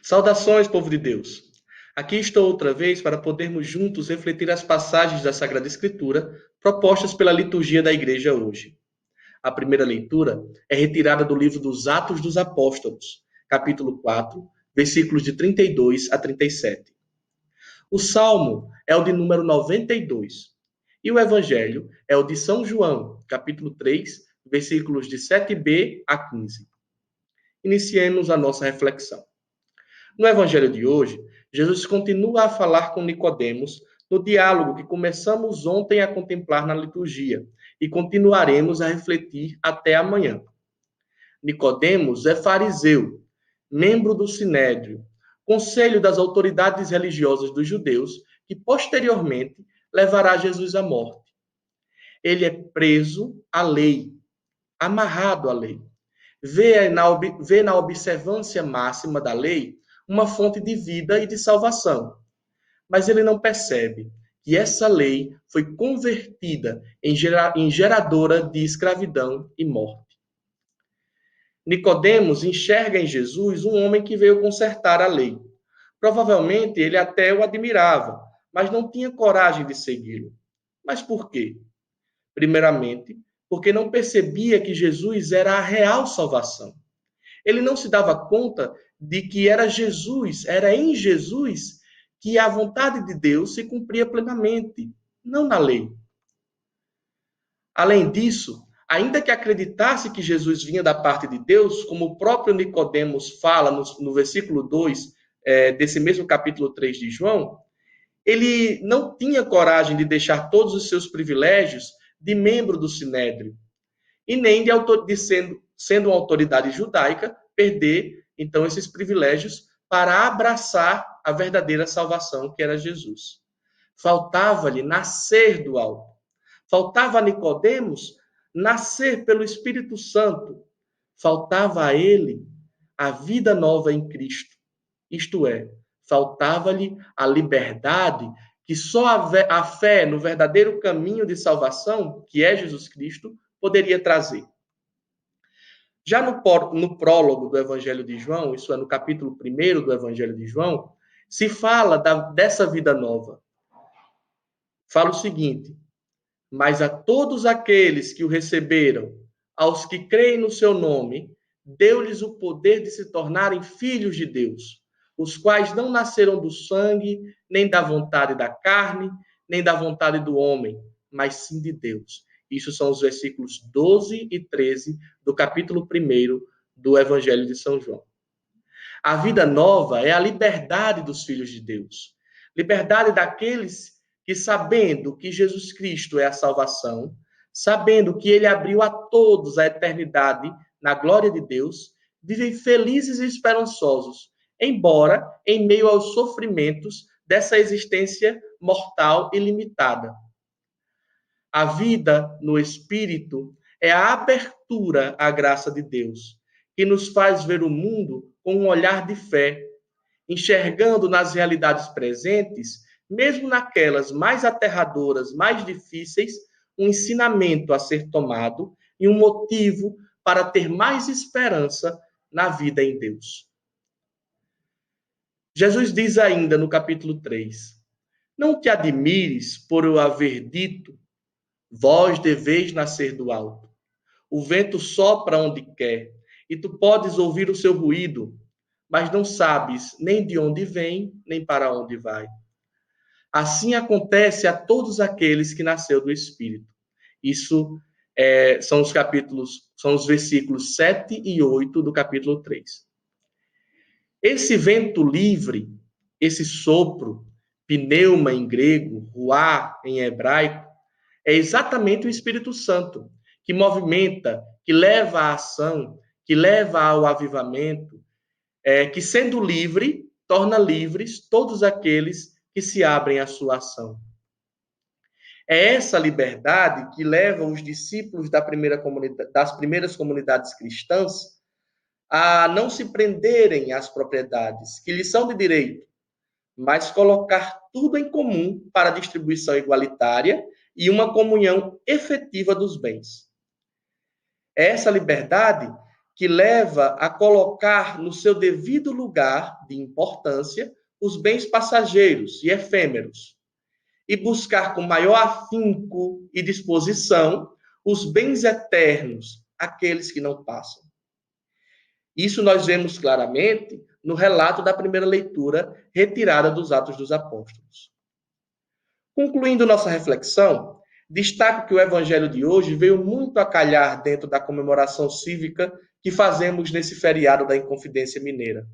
Saudações, povo de Deus! Aqui estou outra vez para podermos juntos refletir as passagens da Sagrada Escritura propostas pela liturgia da Igreja hoje. A primeira leitura é retirada do livro dos Atos dos Apóstolos, capítulo 4, versículos de 32 a 37. O salmo é o de número 92 e o evangelho é o de São João, capítulo 3, versículos de 7b a 15. Iniciemos a nossa reflexão. No evangelho de hoje, Jesus continua a falar com Nicodemos no diálogo que começamos ontem a contemplar na liturgia e continuaremos a refletir até amanhã. Nicodemos é fariseu, membro do Sinédrio, conselho das autoridades religiosas dos judeus, que posteriormente levará Jesus à morte. Ele é preso à lei, amarrado à lei. Vê na observância máxima da lei uma fonte de vida e de salvação. Mas ele não percebe que essa lei foi convertida em geradora de escravidão e morte. Nicodemos enxerga em Jesus um homem que veio consertar a lei. Provavelmente ele até o admirava, mas não tinha coragem de segui-lo. Mas por quê? Primeiramente, porque não percebia que Jesus era a real salvação. Ele não se dava conta de que era em Jesus que a vontade de Deus se cumpria plenamente, não na lei. Além disso, ainda que acreditasse que Jesus vinha da parte de Deus, como o próprio Nicodemos fala no versículo 2 desse mesmo capítulo 3 de João, ele não tinha coragem de deixar todos os seus privilégios de membro do Sinédrio, e nem sendo uma autoridade judaica, perder, então, esses privilégios para abraçar a verdadeira salvação, que era Jesus. Faltava-lhe nascer do alto. Faltava a Nicodemos nascer pelo Espírito Santo. Faltava a ele a vida nova em Cristo. Isto é, faltava-lhe a liberdade que só a fé no verdadeiro caminho de salvação, que é Jesus Cristo, poderia trazer. Já no prólogo do Evangelho de João, isso é, no capítulo 1 do Evangelho de João, se fala dessa vida nova. Fala o seguinte: mas a todos aqueles que o receberam, aos que creem no seu nome, deu-lhes o poder de se tornarem filhos de Deus, os quais não nasceram do sangue, nem da vontade da carne, nem da vontade do homem, mas sim de Deus. Isso são os versículos 12 e 13 do capítulo 1 do Evangelho de São João. A vida nova é a liberdade dos filhos de Deus. Liberdade daqueles que, sabendo que Jesus Cristo é a salvação, sabendo que ele abriu a todos a eternidade na glória de Deus, vivem felizes e esperançosos, embora em meio aos sofrimentos dessa existência mortal e limitada. A vida no Espírito é a abertura à graça de Deus, que nos faz ver o mundo com um olhar de fé, enxergando nas realidades presentes, mesmo naquelas mais aterradoras, mais difíceis, um ensinamento a ser tomado e um motivo para ter mais esperança na vida em Deus. Jesus diz ainda no capítulo 3: não te admires por eu haver dito, vós deveis nascer do alto. O vento sopra onde quer, e tu podes ouvir o seu ruído, mas não sabes nem de onde vem, nem para onde vai. Assim acontece a todos aqueles que nasceu do Espírito. Isso são os versículos 7 e 8 do capítulo 3. Esse vento livre, esse sopro, pneuma em grego, ruá em hebraico, é exatamente o Espírito Santo, que movimenta, que leva à ação, que leva ao avivamento, que sendo livre, torna livres todos aqueles que se abrem à sua ação. É essa liberdade que leva os discípulos das primeiras comunidades cristãs a não se prenderem às propriedades que lhes são de direito, mas colocar tudo em comum para a distribuição igualitária e uma comunhão efetiva dos bens. É essa liberdade que leva a colocar no seu devido lugar de importância os bens passageiros e efêmeros, e buscar com maior afinco e disposição os bens eternos, aqueles que não passam. Isso nós vemos claramente no relato da primeira leitura retirada dos Atos dos Apóstolos. Concluindo nossa reflexão, destaco que o evangelho de hoje veio muito a calhar dentro da comemoração cívica que fazemos nesse feriado da Inconfidência Mineira.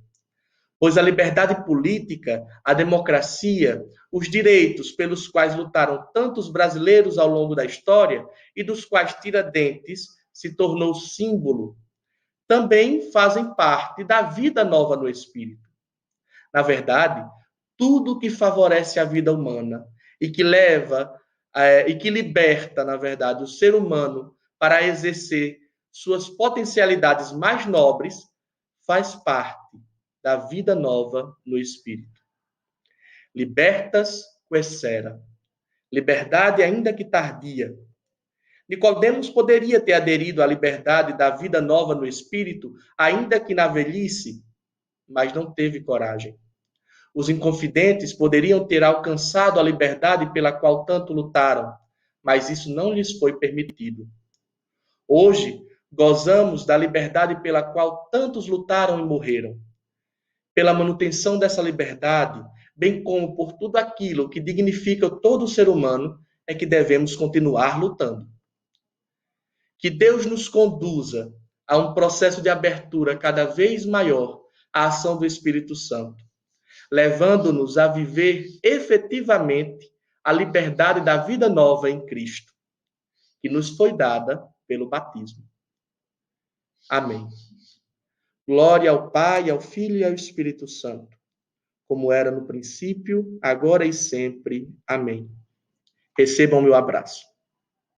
Pois a liberdade política, a democracia, os direitos pelos quais lutaram tantos brasileiros ao longo da história e dos quais Tiradentes se tornou símbolo, também fazem parte da vida nova no Espírito. Na verdade, tudo que favorece a vida humana e que liberta, na verdade, o ser humano para exercer suas potencialidades mais nobres, faz parte da vida nova no Espírito. Libertas quaesera. Liberdade ainda que tardia. Nicodemos poderia ter aderido à liberdade da vida nova no Espírito, ainda que na velhice, mas não teve coragem. Os inconfidentes poderiam ter alcançado a liberdade pela qual tanto lutaram, mas isso não lhes foi permitido. Hoje, gozamos da liberdade pela qual tantos lutaram e morreram. Pela manutenção dessa liberdade, bem como por tudo aquilo que dignifica todo ser humano, é que devemos continuar lutando. Que Deus nos conduza a um processo de abertura cada vez maior à ação do Espírito Santo, levando-nos a viver efetivamente a liberdade da vida nova em Cristo, que nos foi dada pelo batismo. Amém. Glória ao Pai, ao Filho e ao Espírito Santo, como era no princípio, agora e sempre. Amém. Recebam meu abraço.